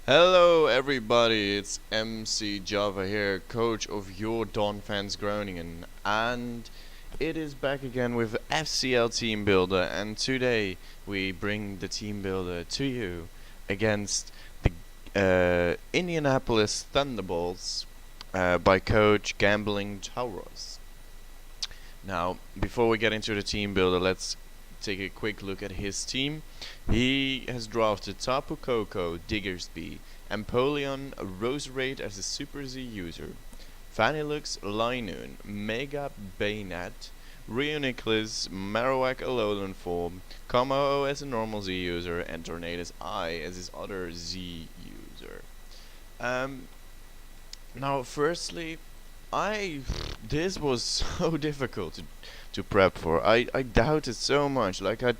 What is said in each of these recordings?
Hello everybody, it's MC Java here, coach of your Donphans Groningen, and it is back again with FCL Team Builder, and today we bring the Team Builder to you against the Indianapolis Thunderbolts by coach GamblingTauros. Now, before we get into the Team Builder, let's take a quick look at his team. He has drafted Tapu Koko, Diggersby, Empoleon, Roserade as a Super Z user, Vanilux, Linoon, Mega Bayonet, Rio Nicholas, Marowak Alolan form, Como as a normal Z user, and Tornadus I as his other Z user. Um, Now, firstly, I this was so difficult to prep for. I doubted so much. Like I had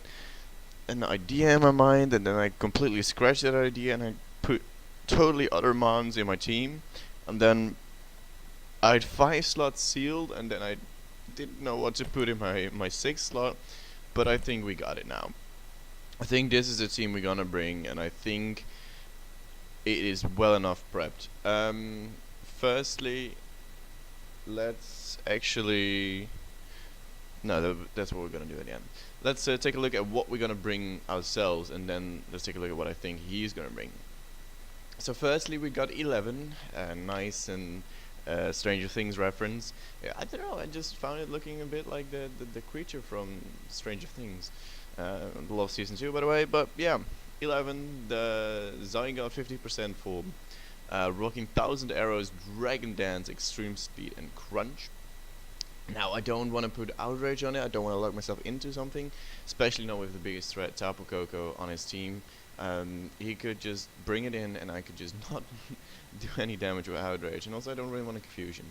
an idea in my mind, and then I completely scratched that idea, and I put totally other mons in my team, and then I had 5 slots sealed, and then I didn't know what to put in my 6th slot. But I think we got it now. I think this is the team we're gonna bring, and I think it is well enough prepped. Firstly, let's actually no, that's what we're gonna do at the end. Let's take a look at what we're gonna bring ourselves, and then let's take a look at what I think he's gonna bring. So firstly, we got 11, nice and Stranger Things reference. Yeah, I don't know, I just found it looking a bit like the creature from Stranger Things. Love season 2, by the way. But yeah, 11, the Zygarde 50% form. Rocking 1000 arrows, Dragon Dance, Extreme Speed, and Crunch. Now, I don't want to put Outrage on it. I don't want to lock myself into something, especially not with the biggest threat, Tapu Koko, on his team. He could just bring it in, and I could just not do any damage with Outrage. And also, I don't really want a Confusion.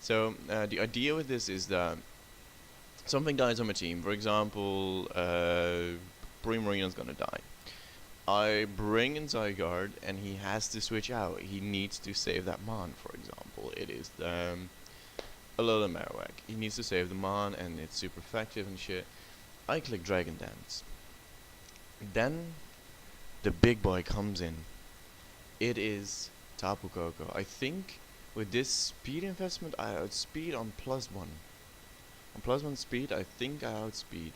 So, the idea with this is that something dies on my team. For example, Primarina's gonna die. I bring in Zygarde, and he has to switch out. He needs to save that Mon, for example. It is Alolan Marowak. He needs to save the Mon, and it's super effective and shit. I click Dragon Dance. Then the big boy comes in. It is Tapu Koko. I think with this speed investment, I outspeed on +1. On +1 speed, I think I outspeed.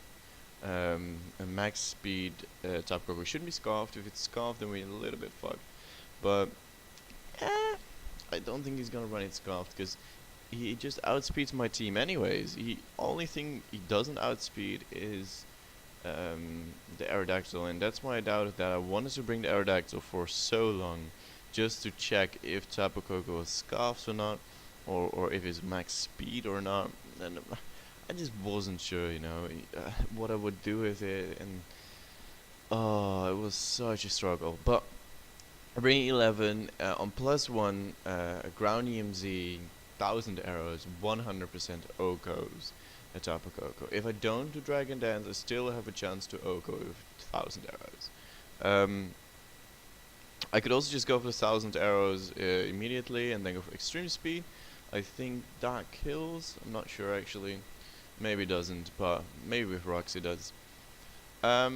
A max speed Tapu Koko shouldn't be scarfed. If it's scarfed, then we're a little bit fucked. But I don't think he's gonna run it scarfed, because he just outspeeds my team anyways. He only thing he doesn't outspeed is the Aerodactyl, and that's why I doubted that. I wanted to bring the Aerodactyl for so long, just to check if Tapu Koko was scarfed or not, or if it's max speed or not. And I just wasn't sure, what I would do with it, and oh, it was such a struggle. But I bring 11 on +1, ground EMZ, 1000 arrows, 100% Okos at Tapu Koko. If I don't do Dragon Dance, I still have a chance to Oko with 1000 arrows. I could also just go for the 1000 arrows immediately and then go for Extreme Speed. I think that kills. I'm not sure actually. Maybe it doesn't, but maybe with rocks it does. Yeah,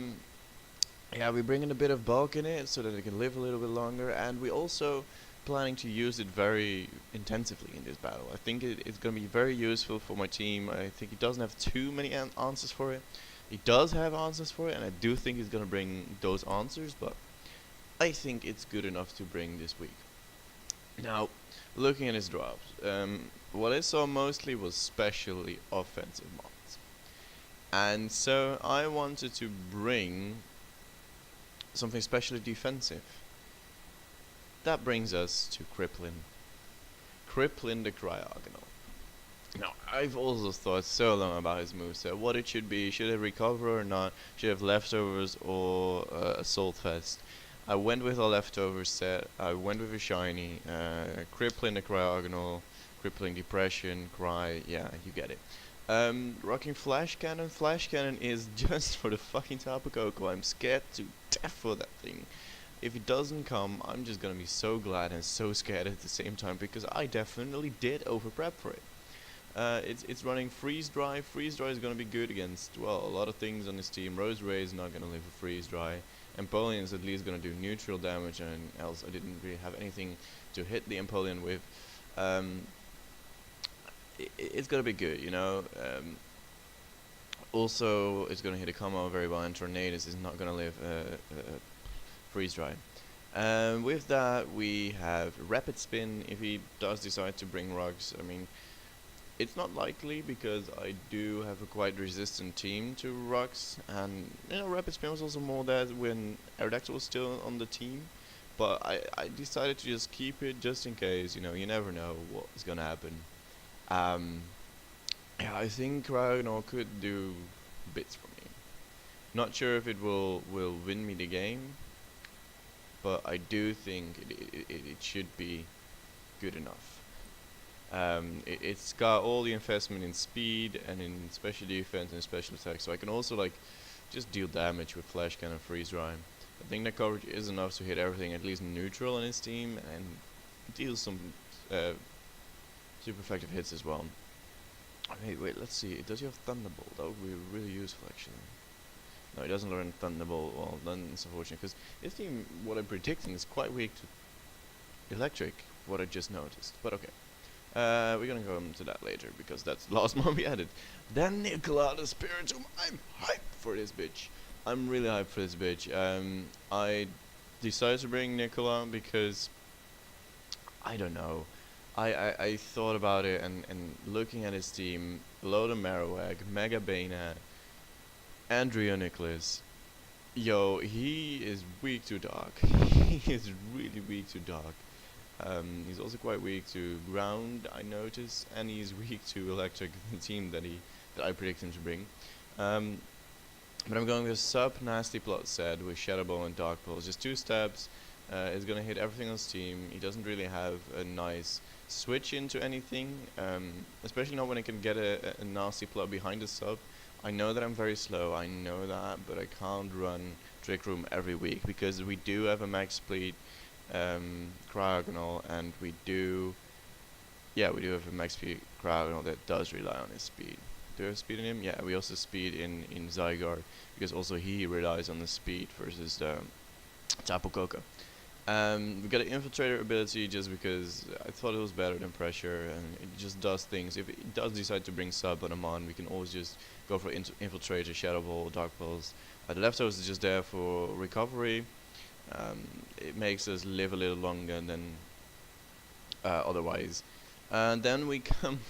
we bring in a bit of bulk in it so that it can live a little bit longer, and we also planning to use it very intensively in this battle. I think it's going to be very useful for my team. I think he doesn't have too many answers for it. He does have answers for it, and I do think he's going to bring those answers, but I think it's good enough to bring this week. Now, looking at his drops, what I saw mostly was specially offensive mons. And so I wanted to bring something specially defensive. That brings us to Kriplin. Kriplin the Cryogonal. Now, I've also thought so long about his moveset, what it should be. Should it recover or not? Should it have leftovers or Assault Fest? I went with a leftover set. I went with a shiny. Kriplin the Cryogonal, Crippling Depression, Cry, yeah, you get it. Rocking Flash Cannon. Flash Cannon is just for the fucking Tapu Koko. I'm scared to death for that thing. If it doesn't come, I'm just gonna be so glad and so scared at the same time, because I definitely did over prep for it. It's running Freeze Dry. Freeze Dry is gonna be good against, well, a lot of things on this team. Roserade is not gonna live a Freeze Dry. Empoleon is at least gonna do neutral damage, and else I didn't really have anything to hit the Empoleon with. Um, it's gonna be good, you know. Also, it's gonna hit a combo very well, and Tornadus is not gonna live freeze dry. With that, we have Rapid Spin if he does decide to bring rugs. I mean, it's not likely because I do have a quite resistant team to rugs, and you know, Rapid Spin was also more that when Aerodactyl was still on the team. But I decided to just keep it just in case, you know, you never know what's gonna happen. Um, yeah, I think Cryogonal could do bits for me. Not sure if it will win me the game, but I do think it should be good enough. It's got all the investment in speed and in special defense and special attack, so I can also like just deal damage with Flash Cannon, Freeze Dry. I think that coverage is enough to hit everything at least neutral on his team and deal some super effective hits as well. Wait, let's see. Does he have Thunderbolt? That would be really useful actually. No, he doesn't learn Thunderbolt. Well, then it's unfortunate because this team, what I'm predicting, is quite weak to Electric. What I just noticed, but okay. We're gonna go into that later because that's the last one we added. Then Nicola the Spiritomb. I'm hyped for this bitch. I'm really hyped for this bitch. I decided to bring Nicola because I don't know. I thought about it and looking at his team, Loda Marowak, Mega Bana, Andrea Nicholas. Yo, he is weak to dark. He is really weak to dark. He's also quite weak to ground, I notice, and he's weak to electric, the team that I predict him to bring. But I'm going with a sub nasty plot set with Shadow Ball and Dark Pulse. Just 2 steps. It's gonna hit everything on his team. He doesn't really have a nice switch into anything, especially not when I can get a nasty plot behind the sub. I know that I'm very slow, I know that, but I can't run Trick Room every week because we do have a max speed Cryogonal, and we do have a max speed Cryogonal that does rely on his speed. Do we have speed in him? Yeah, we also speed in Zygarde because also he relies on the speed versus the Tapu Koko. We got an Infiltrator ability just because I thought it was better than Pressure, and it just does things. If it does decide to bring Sub on him on, we can always just go for Infiltrator, Shadow Ball, Dark Pulse. The leftovers is just there for recovery. It makes us live a little longer than otherwise. And then we come.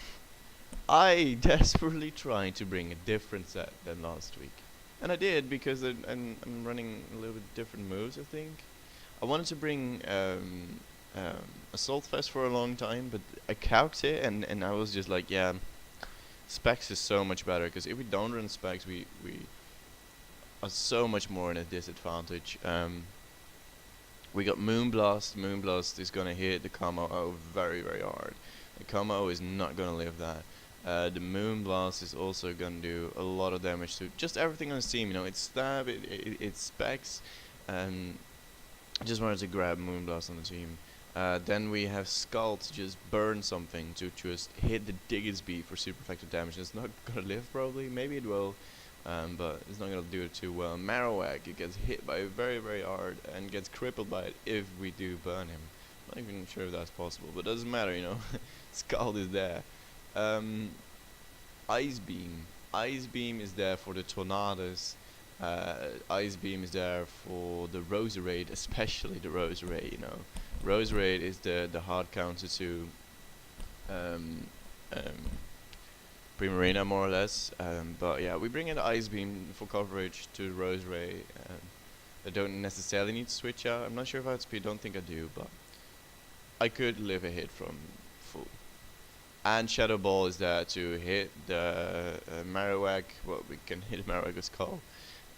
I desperately tried to bring a different set than last week, and I did because I'm running a little bit different moves. I think I wanted to bring Assault Fest for a long time, but I calced it and I was just like, yeah, Specs is so much better because if we don't run Specs, we are so much more in a disadvantage. We got Moonblast. Moonblast is gonna hit the Kamo very hard. The Kamo is not gonna live that. The Moonblast is also gonna do a lot of damage to just everything on his team. You know, it's stab, it's specs, and I just wanted to grab Moonblast on the team. Then we have Skull to just burn something to just hit the Diggersby for super effective damage. It's not gonna live probably, maybe it will, but it's not gonna do it too well. Marowak, it gets hit by it very hard and gets crippled by it if we do burn him. Not even sure if that's possible, but it doesn't matter, you know. Skull is there. Ice Beam. Ice Beam is there for the Tornadoes. Ice Beam is there for the Roserade, especially the Roserade, you know. Roserade is the hard counter to Primarina, more or less. But yeah, we bring in the Ice Beam for coverage to Roserade. I don't necessarily need to switch out. I'm not sure if I have speed, don't think I do, but I could live a hit from full. And Shadow Ball is there to hit the Marowak, well, we can hit Marowak with Skull.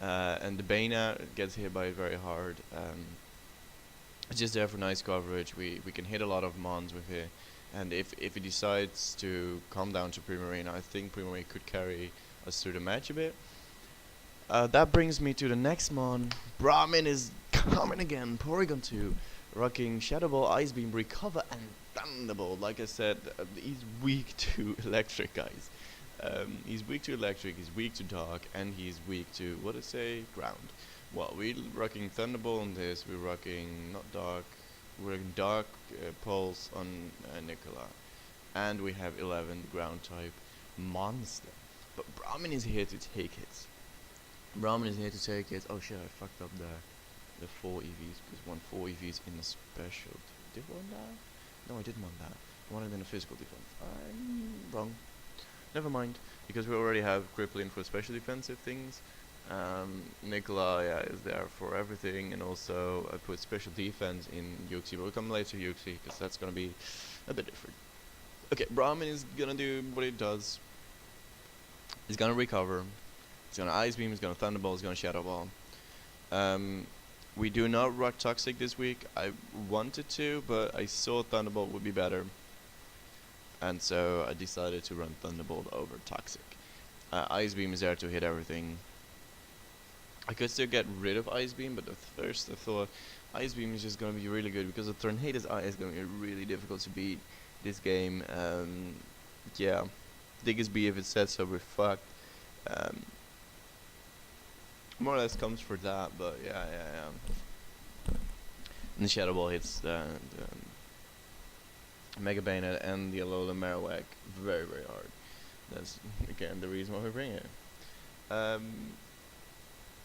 And the Bana gets hit by it very hard. It's just there for nice coverage. We can hit a lot of mons with it. And if he decides to come down to Primarina, I think Primarina could carry us through the match a bit. That brings me to the next mon. Brahmin is coming again. Porygon 2. Rocking Shadow Ball, Ice Beam, Recover, and Thunderbolt. Like I said, he's weak to electric, guys. He's weak to electric, he's weak to dark, and he's weak to, what did I say? Ground. Well, we're rocking Thunderbolt on this. We're rocking not Dark. We're rocking Dark Pulse on Nicola, and we have 11 ground type monster. But Brahmin is here to take it. Brahmin is here to take it. Oh shit! I fucked up the 4 EVs because one 4 EVs in a special. Did one die? No, I didn't want that. I wanted in a physical defense. I'm wrong. Never mind, because we already have Crippling for special defensive things. Nikolai is there for everything, and also I put special defense in Yuxi, but we'll come later to Yuxi, because that's gonna be a bit different. Okay, Brahmin is gonna do what it does. He's gonna recover. He's gonna Ice Beam, he's gonna Thunderbolt, he's gonna Shadow Ball. We do not rock Toxic this week. I wanted to, but I saw Thunderbolt would be better. And so I decided to run Thunderbolt over Toxic. Ice Beam is there to hit everything. I could still get rid of Ice Beam, but at first I thought Ice Beam is just going to be really good because the Tornado's Eye is going to be really difficult to beat this game. Yeah, Diggers B if it says so, we're fucked. More or less comes for that, but yeah. And the Shadow Ball hits the Mega Bayonet and the Alola Marowak very, very hard. That's again the reason why we bring it.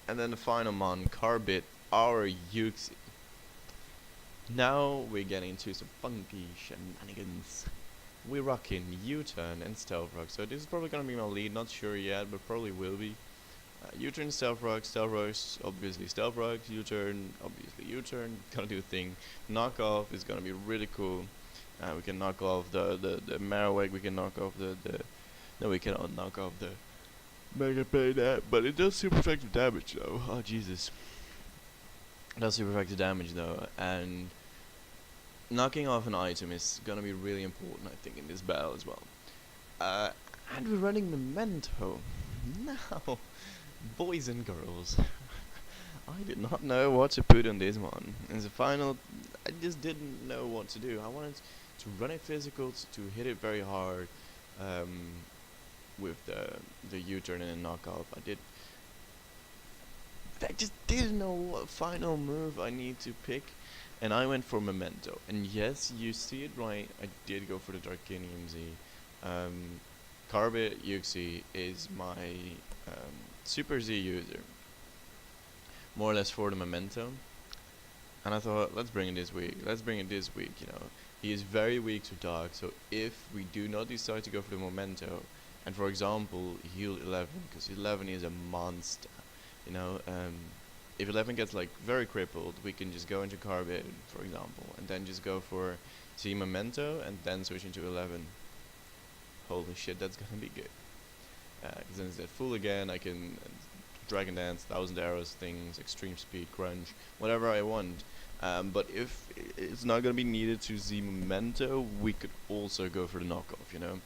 And then the final mon, Carbit, our Yuxi. Now we're getting into some funky shenanigans. We're rocking U-turn and Stealth Rock. So this is probably gonna be my lead, not sure yet, but probably will be. U-turn, Stealth Rocks, obviously Stealth Rocks, U-turn, obviously U-turn, gonna do a thing. Knockoff is gonna be really cool. We can knock off the Marowak, we can knock off no, we cannot knock off the Mega Bayonet, but it does super effective damage though. Oh Jesus. It does super effective damage though, and knocking off an item is gonna be really important, I think, in this battle as well. And we're running Memento. Now, boys and girls, I did not know what to put on this one. In the final, I just didn't know what to do. I wanted to run it physical, to hit it very hard, with the U-turn and the knockoff. I just didn't know what final move I need to pick, and I went for Memento. And yes, you see it right, I did go for the Darkinium Z. Carbit Yuxi is my Super Z user, more or less for the Memento. And I thought, let's bring it this week. You know, he is very weak to Dark, so if we do not decide to go for the Memento, and for example, heal 11, because 11 is a monster. You know, if 11 gets like very crippled, we can just go into Carbid, for example, and then just go for Z Memento, and then switch into 11. Holy shit, that's gonna be good. Because then it's at full again, I can Dragon Dance, 1000 Arrows things, Extreme Speed, Crunch, whatever I want. But if it's not gonna be needed to Z Memento, we could also go for the knockoff, you know.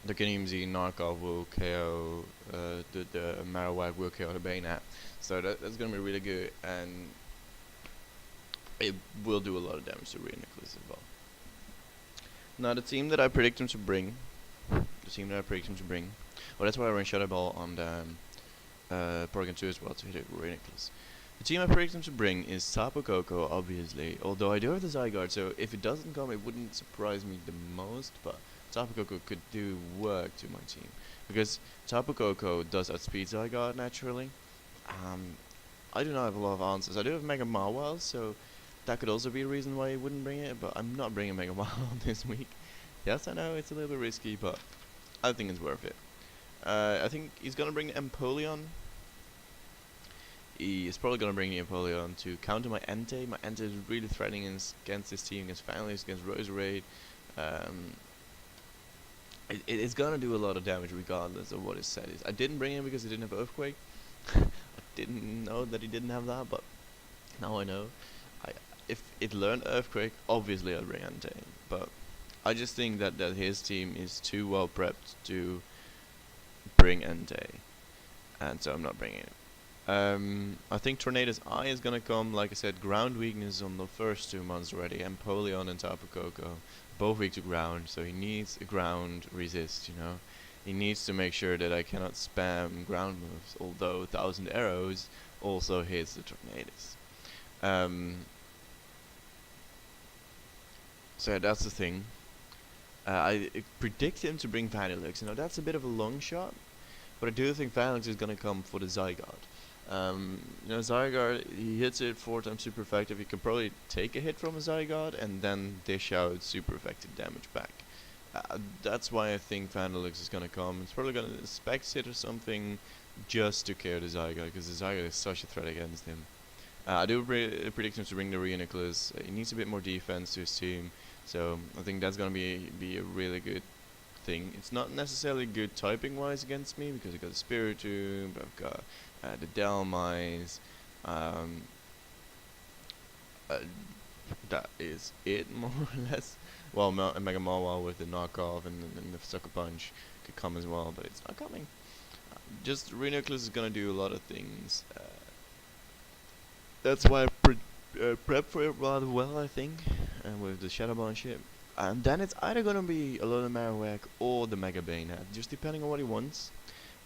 The Kinium Z knockoff will KO the Marowak will KO the Bayonet. So that's gonna be really good, and it will do a lot of damage to Rhinoculus as well. Now the team that I predict him to bring, well, that's why I ran Shadow Ball on the Program 2 as well to hit it with Rhinoculus. The team I predict him to bring is Tapu Koko, obviously, although I do have the Zygarde, so if it doesn't come, it wouldn't surprise me the most, but Tapu Koko could do work to my team, because Tapu Koko does outspeed Zygarde naturally. I do not have a lot of answers. I do have Mega Mawile, so that could also be a reason why I wouldn't bring it, but I'm not bringing Mega Mawile this week. Yes, I know, it's a little bit risky, but I think it's worth it. I think he's gonna bring Empoleon. He is probably gonna bring the Empoleon to counter my Entei. My Entei is really threatening against this team, against Families, against Roserade. It's gonna do a lot of damage regardless of what his set is. I didn't bring him because he didn't have Earthquake. I didn't know that he didn't have that, but now I know. If it learned Earthquake, obviously I'd bring Entei. But I just think that his team is too well prepped to bring Entei, and so I'm not bringing it. I think Tornado's Eye is gonna come, like I said, ground weakness on the first 2 months already. Empoleon and Tapu Koko, both weak to ground, so he needs a ground resist, you know. He needs to make sure that I cannot spam ground moves, although 1,000 arrows also hits the tornadoes. So that's the thing. I predict him to bring Vanilux. That's a bit of a long shot, but I do think Vanilux is gonna come for the Zygarde. Zygarde, he hits it 4 times super effective. He can probably take a hit from a Zygarde and then dish out super effective damage back. That's why I think Vanilux is gonna come. It's probably gonna Specs hit or something just to KO the Zygarde, because the Zygarde is such a threat against him. I do predict him to bring the Reuniclus. He needs a bit more defense to his team, so I think that's gonna be a really good thing. It's not necessarily good typing wise against me, because I've got the Spiritomb, I've got the Delmise. That is it, more or less. Well, Mega Mawile with the knockoff and the Sucker Punch could come as well, but it's not coming. Just Reuniclus is gonna do a lot of things. That's why I prep for it rather well, I think, with the Shadow Ball ship. And then it's either gonna be a lot of Marowak or the Mega Bayonet, just depending on what he wants.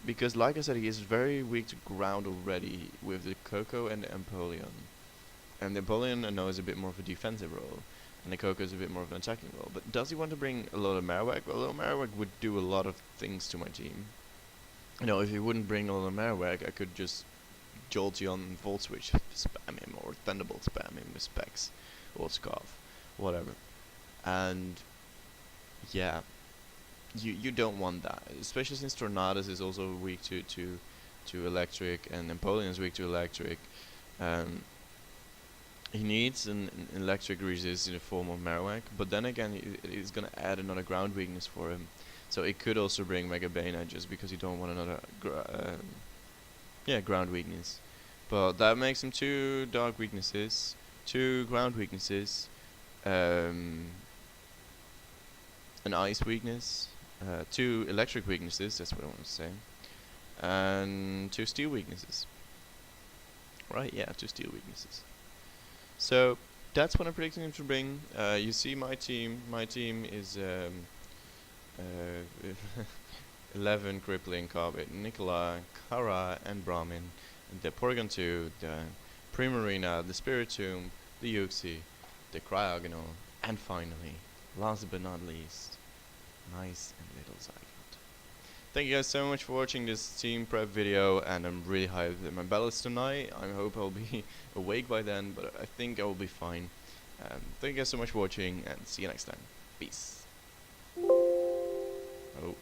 Because, like I said, he is very weak to ground already with the Coco and the Empoleon. And the Empoleon, I know, is a bit more of a defensive role, and the Coco is a bit more of an attacking role. But does he want to bring a lot of Marowak? Well, a lot of Marowak would do a lot of things to my team. If he wouldn't bring a lot of Marowak, I could just Jolteon and Volt Switch spam him, or Thunderbolt spam him with Specs, or Scarf, whatever. And yeah, you don't want that, especially since Tornadus is also weak to electric, and Empoleon is weak to electric. He needs an electric resist in the form of Marowak, but then again, it's gonna add another ground weakness for him. So it could also bring Mega Bayonet, just because you don't want another ground weakness. But that makes him 2 dark weaknesses, 2 ground weaknesses, an ice weakness, 2 electric weaknesses, that's what I want to say, and 2 steel weaknesses. Right, yeah, 2 steel weaknesses. So that's what I'm predicting him to bring. You see my team. My team is 11 Crippling Carbid, Nicola, Kara, and Brahmin. The Porygon 2, the Primarina, the Spiritomb, the Uxie, the Cryogonal, and finally, last but not least, nice and little Zygarde. Thank you guys so much for watching this team prep video, and I'm really hyped that my battle is tonight. I hope I'll be awake by then, but I think I will be fine. Thank you guys so much for watching, and see you next time. Peace. Oh.